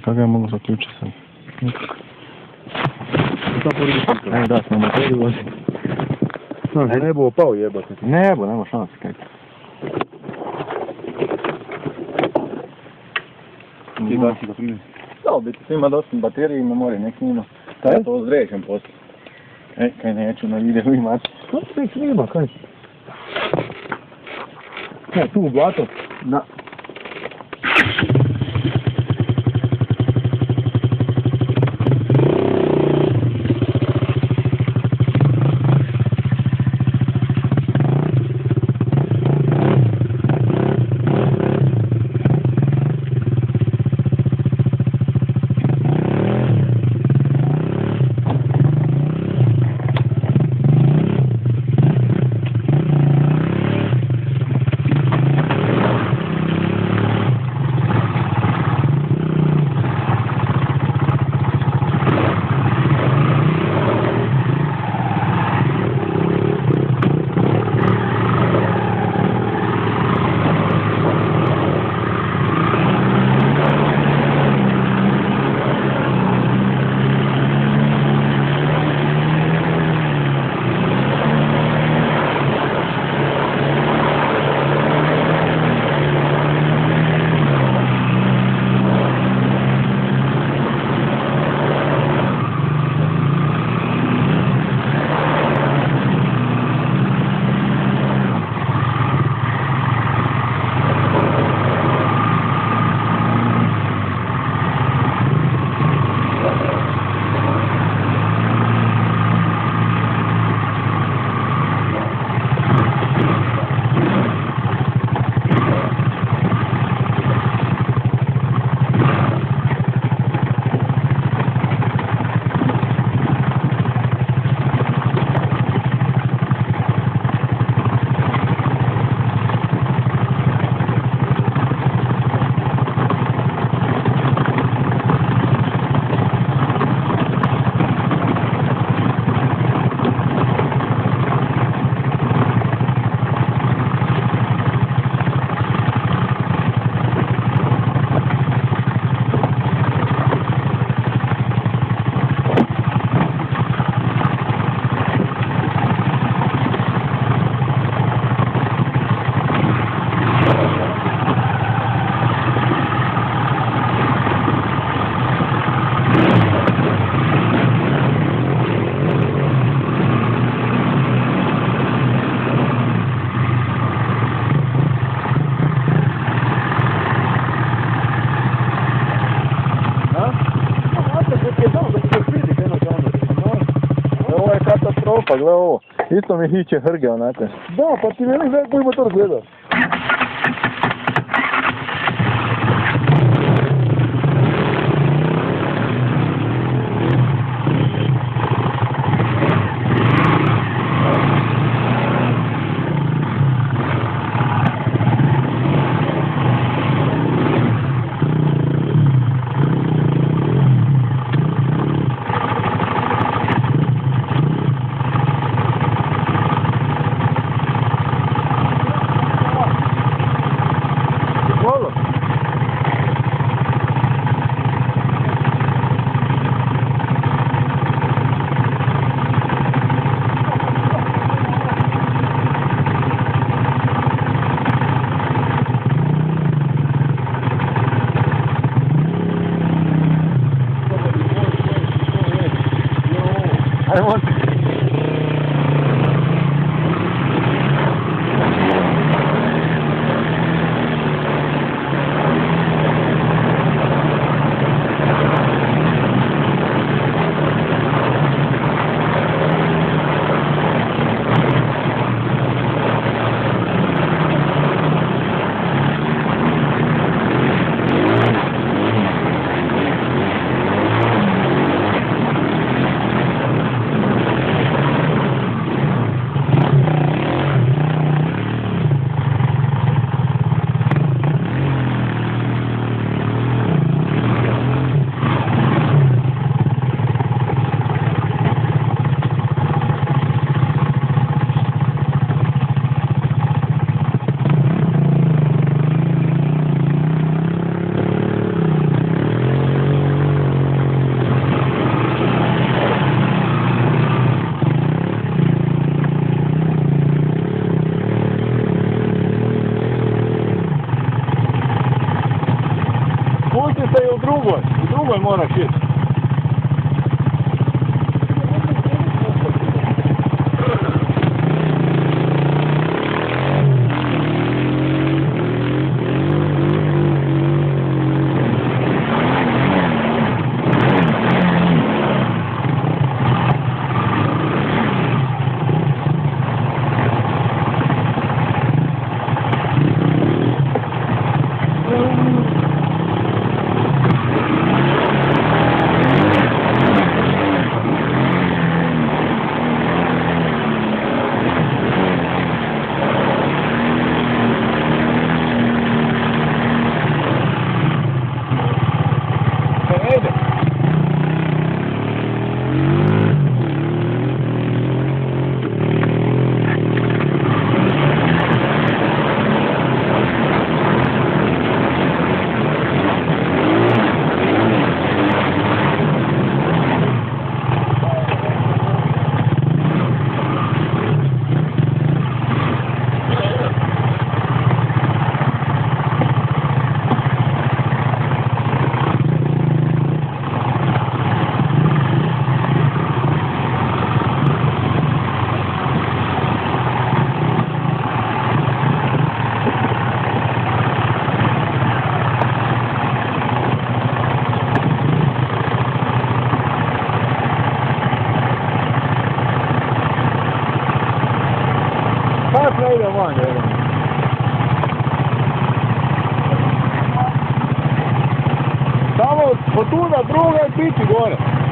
kako ja mogu zaključiti sad? Nikako. Evo da, smo motori voziti. Nebo opao jebate. Nebo, nema šanse kaj. Ti gasi ga primi. Da, biti svima dosta baterije i memorije, nek snima. Taj to zrećem poslije. Kaj neću na videu imati. Što nek snima, kaj? Ne, tu u blato. Da. Katastrofa, gle ovo. Isto mi hiće hrge onako. Da, pa ti veli da koji motor gleda. I want to. Spusti se i u drugoj moraš ići. Sad ne ide van, jedan. Samo od tuda druga i pići gore.